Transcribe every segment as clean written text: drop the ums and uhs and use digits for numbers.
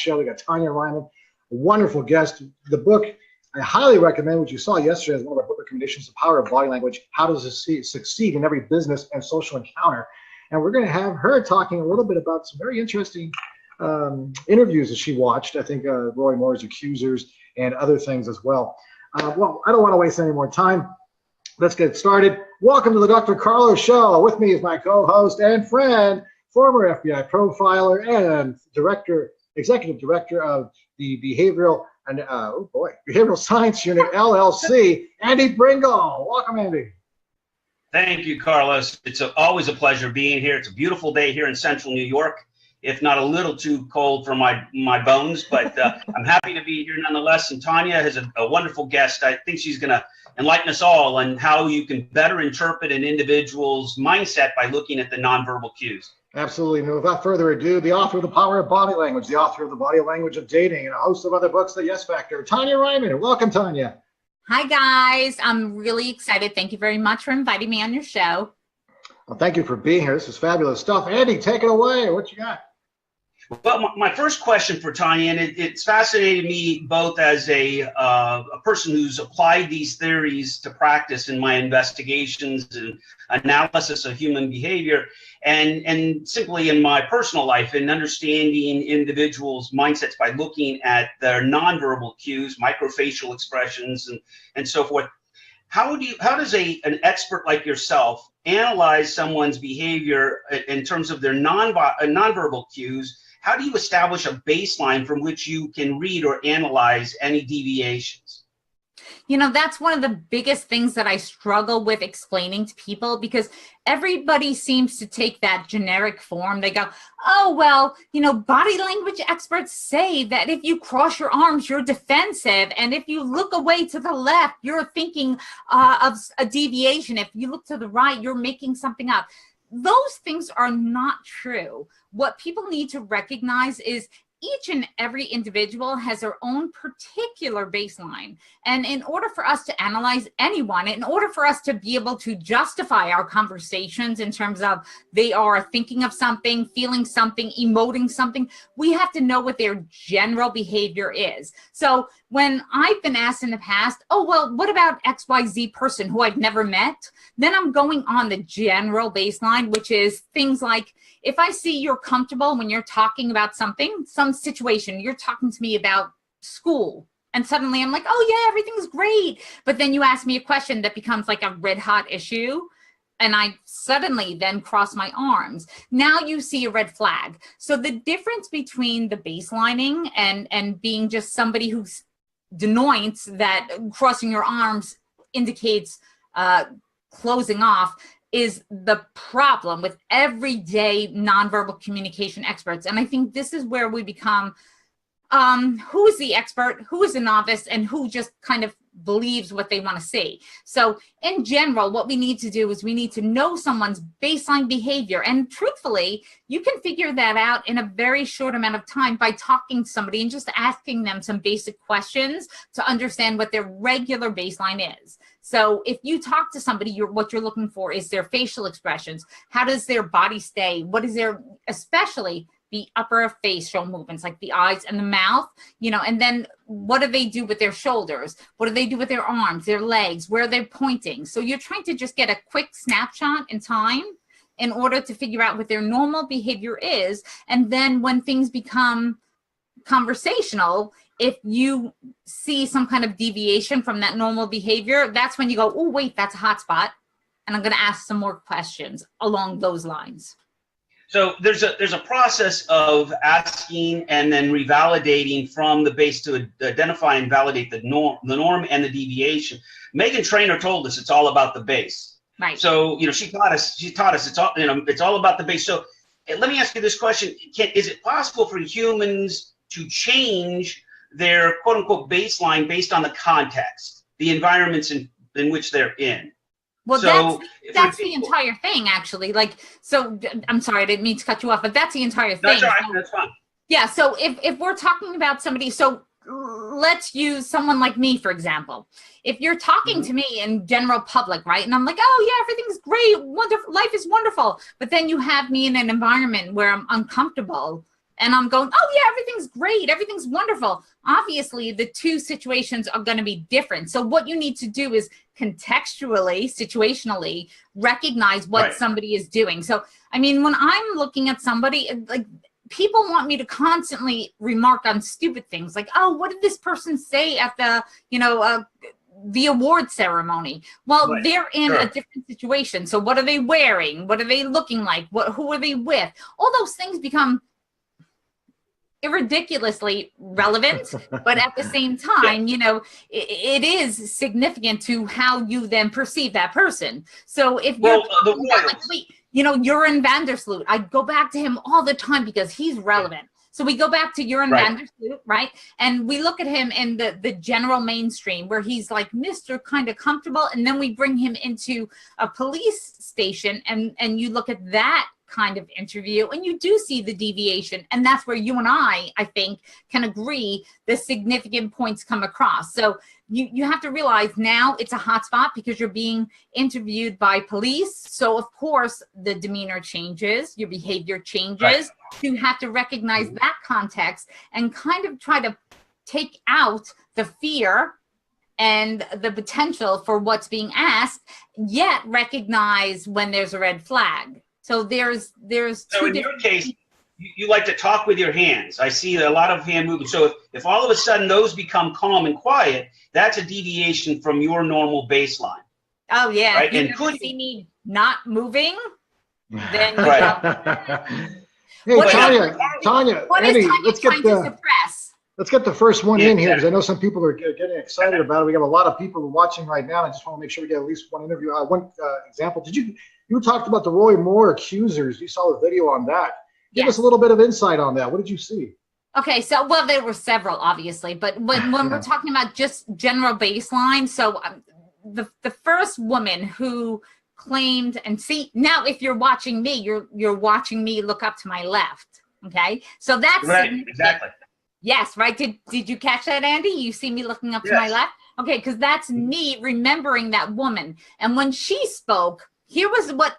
show. We got Tonya Reiman, a wonderful guest. The book, I highly recommend what you saw yesterday as one of our book recommendations, The Power of Body Language, How to Succeed in Every Business and Social Encounter. And we're going to have her talking a little bit about some very interesting interviews that she watched. I think Roy Moore's Accusers and other things as well. Well, I don't want to waste any more time. Let's get started. Welcome to the Dr. Carlo Show. With me is my co-host and friend, former FBI profiler and executive director of the Behavioral Science Unit LLC, Andy Bringle. Welcome, Andy. Thank you, Carlos. It's always a pleasure being here. It's a beautiful day here in central New York, if not a little too cold for my bones, but I'm happy to be here nonetheless. And Tonya is a wonderful guest. I think she's going to enlighten us all on how you can better interpret an individual's mindset by looking at the nonverbal cues. Absolutely. And without further ado, the author of The Power of Body Language, the author of The Body Language of Dating, and a host of other books, The Yes Factor, Tonya Reiman. Welcome, Tonya. Hi, guys. I'm really excited. Thank you very much for inviting me on your show. Well, thank you for being here. This is fabulous stuff. Andy, take it away. What you got? Well, my first question for Tonya, and it's fascinated me both as a person who's applied these theories to practice in my investigations and analysis of human behavior, and simply in my personal life in understanding individuals' mindsets by looking at their nonverbal cues, microfacial expressions, and so forth. How does an expert like yourself analyze someone's behavior in terms of their nonverbal cues? How do you establish a baseline from which you can read or analyze any deviations? You know, that's one of the biggest things that I struggle with explaining to people, because everybody seems to take that generic form. They go, oh, well, you know, body language experts say that if you cross your arms, you're defensive. And if you look away to the left, you're thinking of a deviation. If you look to the right, you're making something up. Those things are not true. What people need to recognize is each and every individual has their own particular baseline. And in order for us to analyze anyone, in order for us to be able to justify our conversations in terms of they are thinking of something, feeling something, emoting something, we have to know what their general behavior is. So when I've been asked in the past, oh, well, what about XYZ person who I've never met? Then I'm going on the general baseline, which is things like, if I see you're comfortable when you're talking about something, some situation, you're talking to me about school, and suddenly I'm like, oh yeah, everything's great. But then you ask me a question that becomes like a red hot issue, and I suddenly then cross my arms. Now you see a red flag. So the difference between the baselining and being just somebody who denotes that crossing your arms indicates closing off is the problem with everyday nonverbal communication experts. And I think this is where we become who is the expert, who is a novice, and who just kind of believes what they want to see. So in general, what we need to do is we need to know someone's baseline behavior. And truthfully, you can figure that out in a very short amount of time by talking to somebody and just asking them some basic questions to understand what their regular baseline is. So if you talk to somebody, what you're looking for is their facial expressions. How does their body stay? What is their, especially the upper facial movements, like the eyes and the mouth, you know, and then what do they do with their shoulders? What do they do with their arms, their legs? Where are they pointing? So you're trying to just get a quick snapshot in time in order to figure out what their normal behavior is. And then when things become conversational, if you see some kind of deviation from that normal behavior, that's when you go, oh, wait, that's a hot spot. And I'm going to ask some more questions along those lines. So there's a process of asking and then revalidating from the base to identify and validate the norm and the deviation. Megan Trainor told us it's all about the base. Right. So, you know, she taught us it's all, you know, it's all about the base. So let me ask you this question. Is it possible for humans to change their quote unquote baseline based on the context, the environments in which they're in? Well, so that's the entire thing, actually. Like, so I'm sorry, I didn't mean to cut you off, but that's the entire thing. That's all right, that's fine. Yeah, so if we're talking about somebody, so let's use someone like me, for example. If you're talking to me in general public, right? And I'm like, oh yeah, everything's great, wonderful, life is wonderful. But then you have me in an environment where I'm uncomfortable. And I'm going, oh yeah, everything's great. Everything's wonderful. Obviously, the two situations are going to be different. So what you need to do is contextually, situationally, recognize what somebody is doing. So, I mean, when I'm looking at somebody, like, people want me to constantly remark on stupid things like, oh, what did this person say at the, the award ceremony? Well, they're in a different situation. So what are they wearing? What are they looking like? Who are they with? All those things become ridiculously relevant, but at the same time, it is significant to how you then perceive that person. So if you're like, wait, Joran van der Sloot, I go back to him all the time because he's relevant. So we go back to Joran van der Sloot, right? And we look at him in the general mainstream where he's like Mr. kind of comfortable. And then we bring him into a police station and you look at that kind of interview and you do see the deviation. And that's where you and I think, can agree the significant points come across. So you have to realize now it's a hot spot because you're being interviewed by police. So of course the demeanor changes, your behavior changes. You have to recognize that context and kind of try to take out the fear and the potential for what's being asked, yet recognize when there's a red flag. So there's so in your case, you like to talk with your hands. I see a lot of hand movement. So if all of a sudden those become calm and quiet, that's a deviation from your normal baseline. Oh yeah. Right? And could see me not moving, then Hey, Tonya, Andy, let's get the first one in here because I know some people are getting excited about it. We have a lot of people watching right now. And I just want to make sure we get at least one interview. One example. You talked about the Roy Moore accusers. You saw the video on that. Give us a little bit of insight on that. What did you see? Okay, so, well, there were several, obviously, but when we're talking about just general baseline, so the first woman who claimed, and see, now if you're watching me, you're watching me look up to my left, okay? So that's exactly. Yes, right. Did you catch that, Andy? You see me looking up to my left? Okay, because that's me remembering that woman. And when she spoke, here is what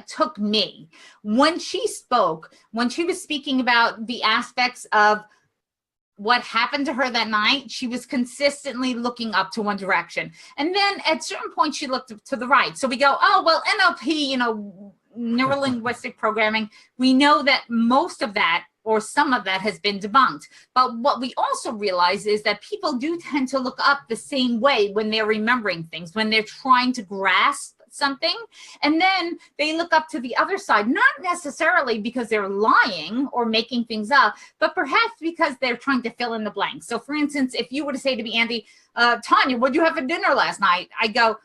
took me. When she spoke, when she was speaking about the aspects of what happened to her that night, she was consistently looking up to one direction. And then at certain points, she looked to the right. So we go, oh, well, NLP, neuro-linguistic programming, we know that most of that or some of that has been debunked. But what we also realize is that people do tend to look up the same way when they're remembering things, when they're trying to grasp something, and then they look up to the other side, not necessarily because they're lying or making things up, but perhaps because they're trying to fill in the blanks. So for instance, if you were to say to me, Andy, Tonya, what'd you have for dinner last night? I go,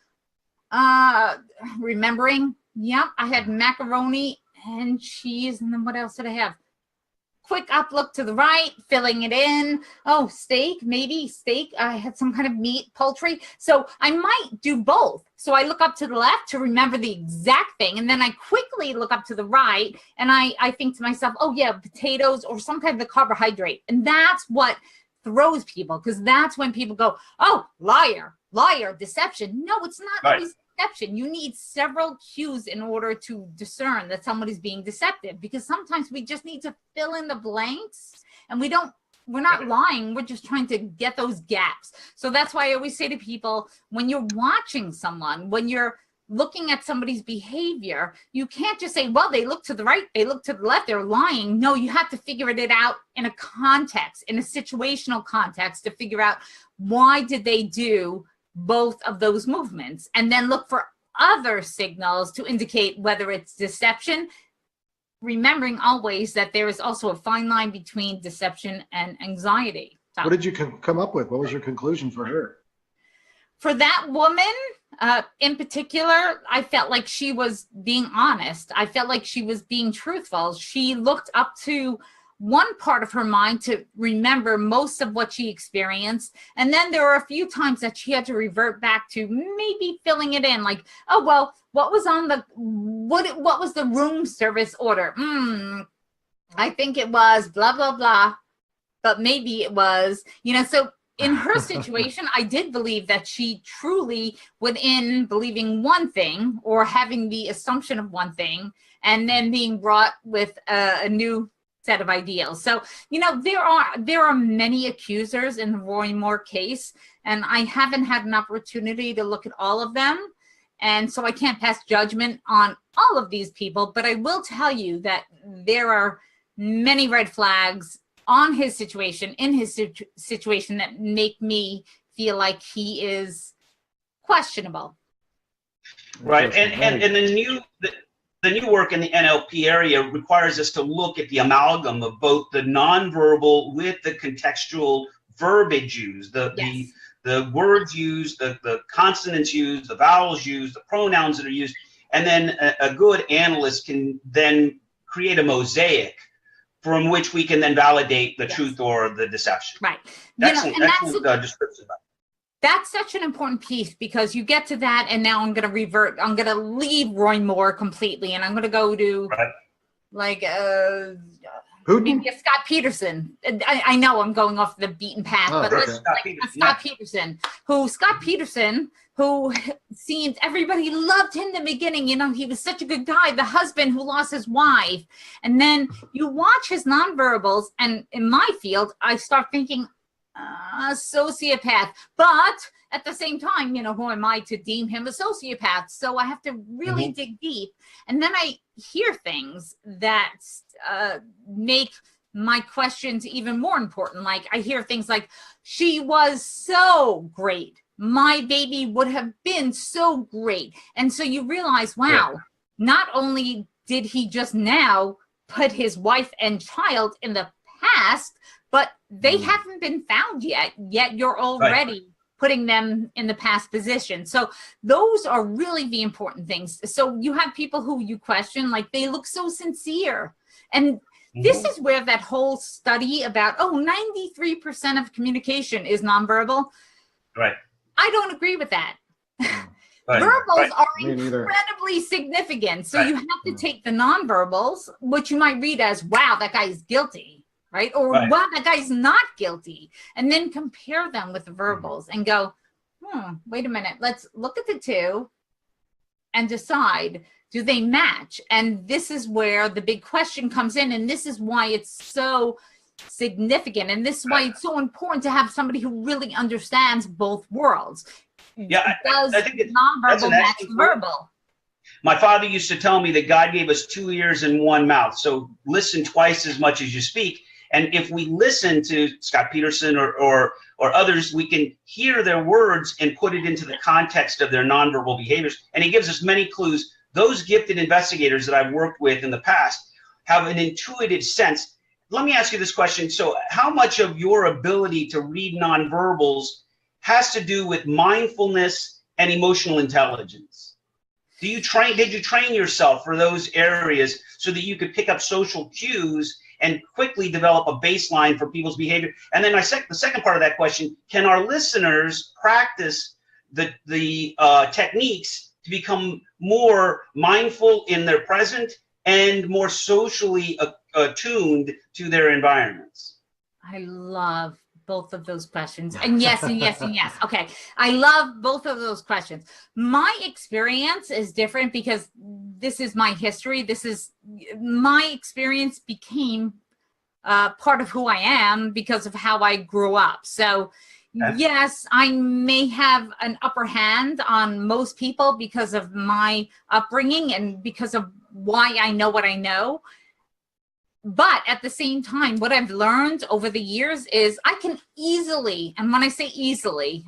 remembering, yep, I had macaroni and cheese, and then what else did I have? Quick up look to the right, filling it in. Oh, steak, maybe steak. I had some kind of meat, poultry. So I might do both. So I look up to the left to remember the exact thing. And then I quickly look up to the right. And I think to myself, oh yeah, potatoes or some kind of carbohydrate. And that's what throws people, because that's when people go, oh, liar, deception. No, it's not always deception. You need several cues in order to discern that somebody's being deceptive, because sometimes we just need to fill in the blanks, and we're not lying. We're just trying to get those gaps. So that's why I always say to people, when you're watching someone, when you're looking at somebody's behavior, you can't just say, well, they look to the right, they look to the left, they're lying. No, you have to figure it out in a context, in a situational context, to figure out why did they do both of those movements, and then look for other signals to indicate whether it's deception, remembering always that there is also a fine line between deception and anxiety. What did you come up with? What was your conclusion for her? For that woman in particular, I felt like she was being honest. I felt like she was being truthful. She looked up to one part of her mind to remember most of what she experienced. And then there were a few times that she had to revert back to maybe filling it in, like, oh, well, what was the room service order? I think it was blah, blah, blah, but maybe it was, so in her situation, I did believe that she truly, within believing one thing or having the assumption of one thing, and then being brought with a new set of ideals. So, you know, there are many accusers in the Roy Moore case, and I haven't had an opportunity to look at all of them. And so I can't pass judgment on all of these people, but I will tell you that there are many red flags on his situation, in his situation, that make me feel like he is questionable. Right, and the new work in the NLP area requires us to look at the amalgam of both the nonverbal with the contextual verbiage used, the words used, the consonants used, the vowels used, the pronouns that are used, and then a good analyst can then create a mosaic from which we can then validate the truth or the deception. Right. Excellent description. That's such an important piece, because you get to that, and now I'm going to revert. I'm going to leave Roy Moore completely, and I'm going to go to maybe a Scott Peterson. I know I'm going off the beaten path, but Scott Peterson, who seemed, everybody loved him in the beginning. You know, he was such a good guy, the husband who lost his wife. And then you watch his nonverbals, and in my field, I start thinking, sociopath. But at the same time, you know, who am I to deem him a sociopath? So I have to really dig deep. And then I hear things that make my questions even more important. Like, I hear things like, she was so great. My baby would have been so great. And so you realize, wow, not only did he just now put his wife and child in the past, but they haven't been found yet you're already putting them in the past position. So those are really the important things. So you have people who you question, like, they look so sincere. And this is where that whole study about, 93% of communication is nonverbal. Right. I don't agree with that. Verbals are incredibly significant. So you have to take the nonverbals, which you might read as, wow, that guy is guilty. Right? Or, wow, that guy's not guilty. And then compare them with the verbals and go, wait a minute, let's look at the two and decide, do they match? And this is where the big question comes in. And this is why it's so significant. And this is why it's so important to have somebody who really understands both worlds. Yeah, Does I think nonverbal match verbal? My father used to tell me that God gave us 2 ears and 1 mouth. So listen twice as much as you speak. And if we listen to Scott Peterson or others, we can hear their words and put it into the context of their nonverbal behaviors. And he gives us many clues. Those gifted investigators that I've worked with in the past have an intuitive sense. Let me ask you this question. So how much of your ability to read nonverbals has to do with mindfulness and emotional intelligence? Did you train yourself for those areas so that you could pick up social cues and quickly develop a baseline for people's behavior? And then the second part of that question, can our listeners practice the techniques to become more mindful in their present and more socially attuned to their environments? I love both of those questions. And yes, and yes, and yes. Okay. I love both of those questions. My experience is different because this is my history. My experience became part of who I am because of how I grew up. So yes, I may have an upper hand on most people because of my upbringing and because of why I know what I know. But at the same time, what I've learned over the years is I can easily, and when I say easily,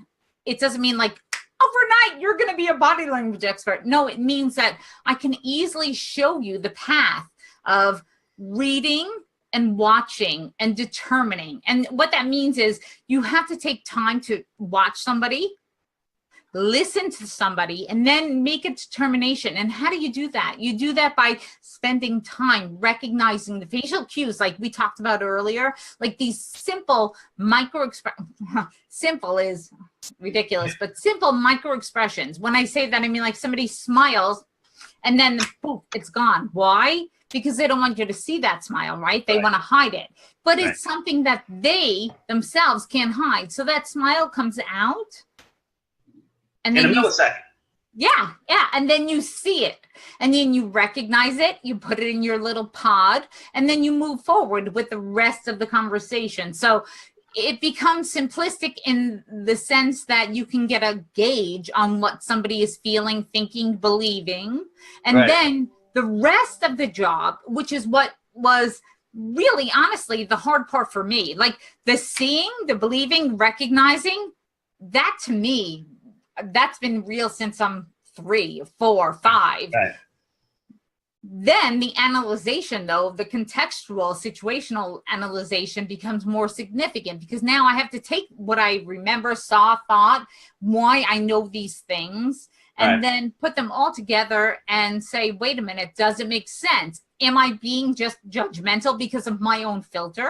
it doesn't mean like overnight you're going to be a body language expert. No, it means that I can easily show you the path of reading and watching and determining. And what that means is you have to take time to watch somebody, listen to somebody, and then make a determination. And how do you do that? You do that by spending time recognizing the facial cues like we talked about earlier, like these simple simple is ridiculous, but simple micro expressions. When I say that, I mean like somebody smiles and then poof, it's gone. Why? because they don't want you to see that smile, right? They want to hide it. But it's something that they themselves can't hide. So that smile comes out. And then in a millisecond. Yeah. And then you see it. And then you recognize it. You put it in your little pod. And then you move forward with the rest of the conversation. So it becomes simplistic in the sense that you can get a gauge on what somebody is feeling, thinking, believing. And then the rest of the job, which is what was really, honestly, the hard part for me, like the seeing, the believing, recognizing, that to me, that's been real since I'm 3, 4, 5. Then the analyzation, though, the contextual, situational analyzation becomes more significant, because now I have to take what I remember, saw, thought, why I know these things, and then put them all together and say, wait a minute, does it make sense? Am I being just judgmental because of my own filter?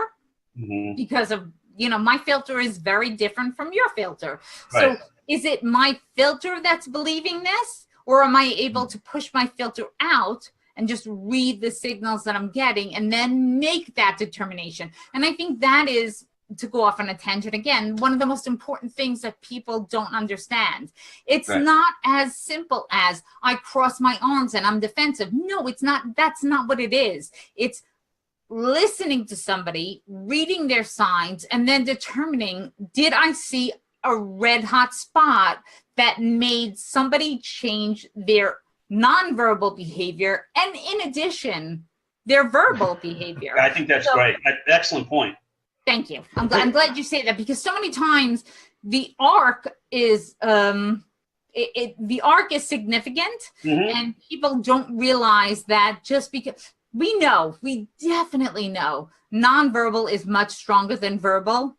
Because of, you know, my filter is very different from your filter. So is it my filter that's believing this? Or am I able to push my filter out and just read the signals that I'm getting and then make that determination? And I think that is, to go off on a tangent again, one of the most important things that people don't understand. It's not as simple as I cross my arms and I'm defensive. No, it's not. That's not what it is. It's listening to somebody, reading their signs, and then determining, did I see a red hot spot that made somebody change their nonverbal behavior, and in addition, their verbal behavior? I think that's great. Excellent point. Thank you. I'm glad you say that, because so many times the arc is the arc is significant, and people don't realize that just because we definitely know nonverbal is much stronger than verbal.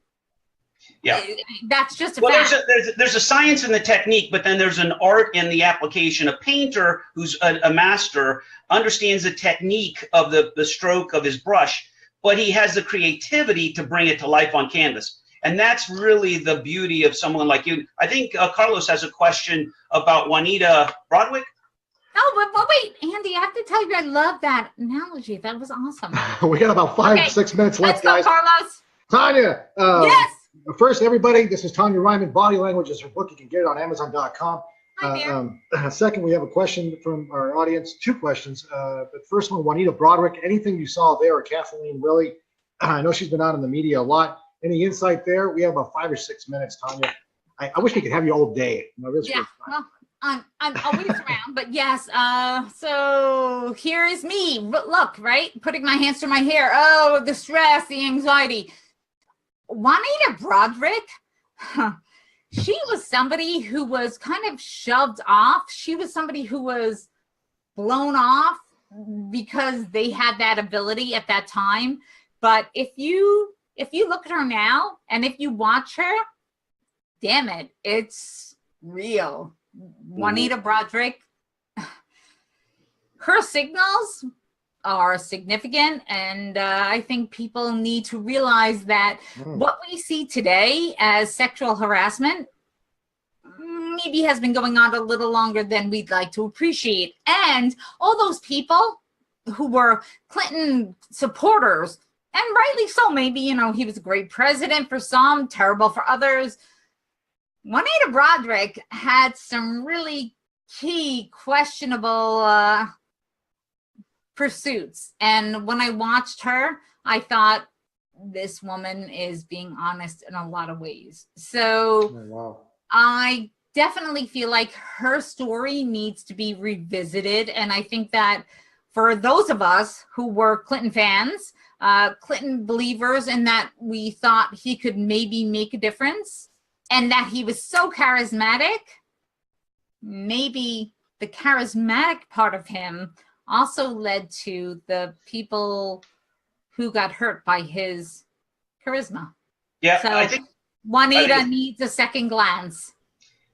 Yeah, that's just a fact. There's a science in the technique, but then there's an art in the application. A painter who's a master understands the technique of the stroke of his brush, but he has the creativity to bring it to life on canvas. And that's really the beauty of someone like you. I think Carlos has a question about Juanita Broadricks. Oh, but wait, Andy, I have to tell you, I love that analogy. That was awesome. We got about 6 minutes left, guys. Let's go, Carlos. Tonya. Yes. First, everybody, this is Tonya Reiman. Body Language is her book. You can get it on Amazon.com. Hi there. Second, we have a question from our audience. 2 questions. But first one, Juanita Broadricks. Anything you saw there, or Kathleen Willie? I know she's been out in the media a lot. Any insight there? We have about 5 or 6 minutes, Tonya. I wish we could have you all day. Yeah. Well, I'm always around, but yes. So here is me. Look, right? Putting my hands through my hair. Oh, the stress, the anxiety. Juanita Broadricks, she was somebody who was kind of shoved off. She was somebody who was blown off because they had that ability at that time. But if you look at her now and if you watch her, damn it, it's real. Juanita Broadricks, her signals are significant, and I think people need to realize that what we see today as sexual harassment maybe has been going on a little longer than we'd like to appreciate. And all those people who were Clinton supporters, and rightly so, maybe, you know, he was a great president for some, terrible for others. Juanita Broadricks had some really key, questionable pursuits. And when I watched her, I thought, this woman is being honest in a lot of ways. So I definitely feel like her story needs to be revisited. And I think that for those of us who were Clinton fans, Clinton believers, and that we thought he could maybe make a difference, and that he was so charismatic, maybe the charismatic part of him also led to the people who got hurt by his charisma. Yeah, so I think Juanita needs a second glance.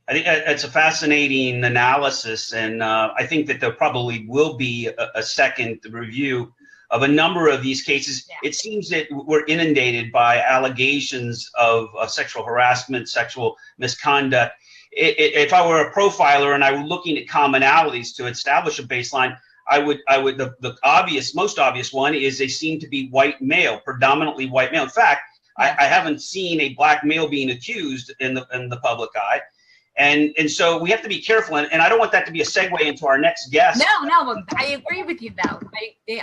I think it's a fascinating analysis, and I think that there probably will be a second review of a number of these cases. Yeah. It seems that we're inundated by allegations of sexual harassment, sexual misconduct. If I were a profiler and I were looking at commonalities to establish a baseline, the most obvious one is they seem to be white male, predominantly white male. In fact, I haven't seen a black male being accused in the public eye. And so we have to be careful, and I don't want that to be a segue into our next guest. No, I agree with you though.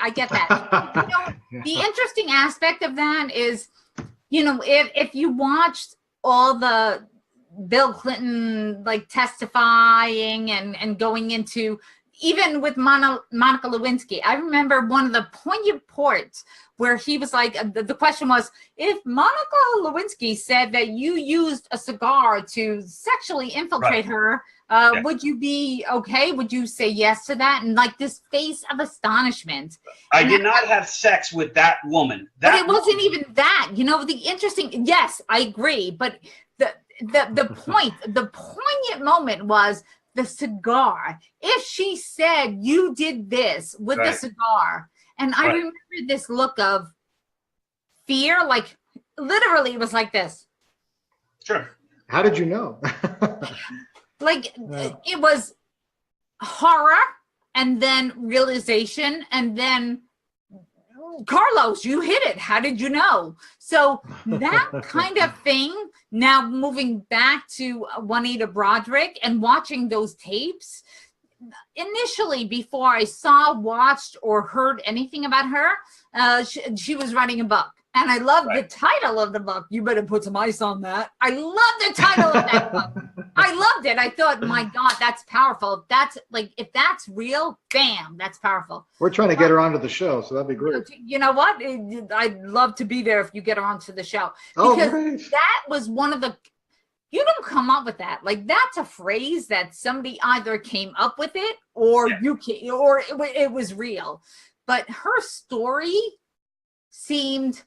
I get that. The interesting aspect of that is, if you watched all the Bill Clinton testifying and going into, even with Monica Lewinsky, I remember one of the poignant parts where he was like, the question was, if Monica Lewinsky said that you used a cigar to sexually infiltrate her, would you be okay? Would you say yes to that? And this face of astonishment. I did not have sex with that woman. But it wasn't even that. The interesting, yes, I agree. But the poignant moment was the cigar. If she said you did this with the cigar, and I remember this look of fear, literally it was like this. Sure. How did you know? It was horror, and then realization, and then Carlos, you hit it. How did you know? So that kind of thing. Now moving back to Juanita Broadrick and watching those tapes, initially, before I saw, watched, or heard anything about her, she was writing a book. And I love the title of the book. You better put some ice on that. I love the title of that book. I loved it. I thought, my God, that's powerful. If that's real, bam, that's powerful. We're trying to get her onto the show, so that'd be great. You know what? I'd love to be there if you get her onto the show. Because that was one of the, you don't come up with that. That's a phrase that somebody either came up with it or it was real. But her story seemed,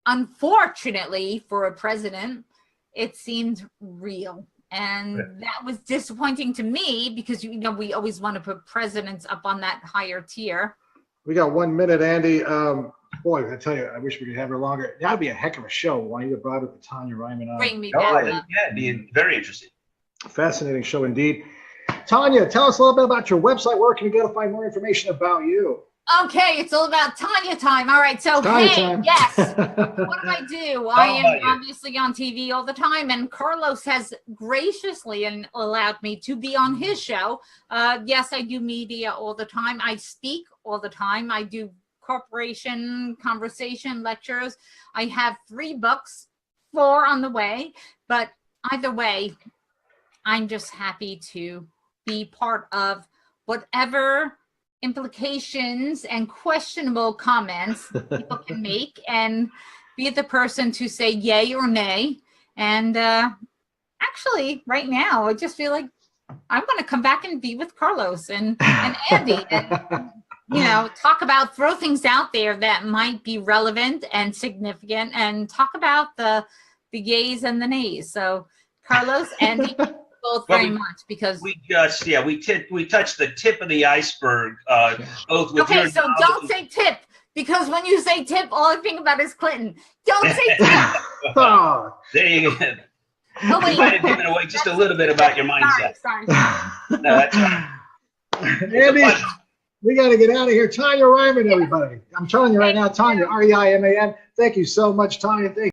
unfortunately for a president, it seemed real. And that was disappointing to me because, we always want to put presidents up on that higher tier. We got 1 minute, Andy. Boy, I tell you, I wish we could have her longer. That'd be a heck of a show. Juanita Broadricks with Tonya Reiman on. Bring me back. It'd be very interesting. Fascinating show indeed. Tonya, tell us a little bit about your website. Where can we go to find more information about you? Okay, it's all about Tonya time. All right, so time. Yes, what do? I am obviously on TV all the time, and Carlos has graciously allowed me to be on his show. Yes, I do media all the time. I speak all the time. I do corporation conversation lectures. I have 3 books, 4 on the way, but either way, I'm just happy to be part of whatever implications and questionable comments people can make, and be the person to say yay or nay. And actually, right now, I just feel like I want to come back and be with Carlos and Andy, and throw things out there that might be relevant and significant, and talk about the yays and the nays. So, Carlos, Andy, both very much, because we just we touched the tip of the iceberg, both with your so don't say tip, because when you say tip, all I think about is Clinton. Don't say tip. There you go. You might have given away just a little bit about your mindset. Sorry. No, that's right. Andy, we got to get out of here. Tonya Reiman, everybody. I'm telling you right now, Tonya, Reiman. Thank you so much, Tonya. Thank you.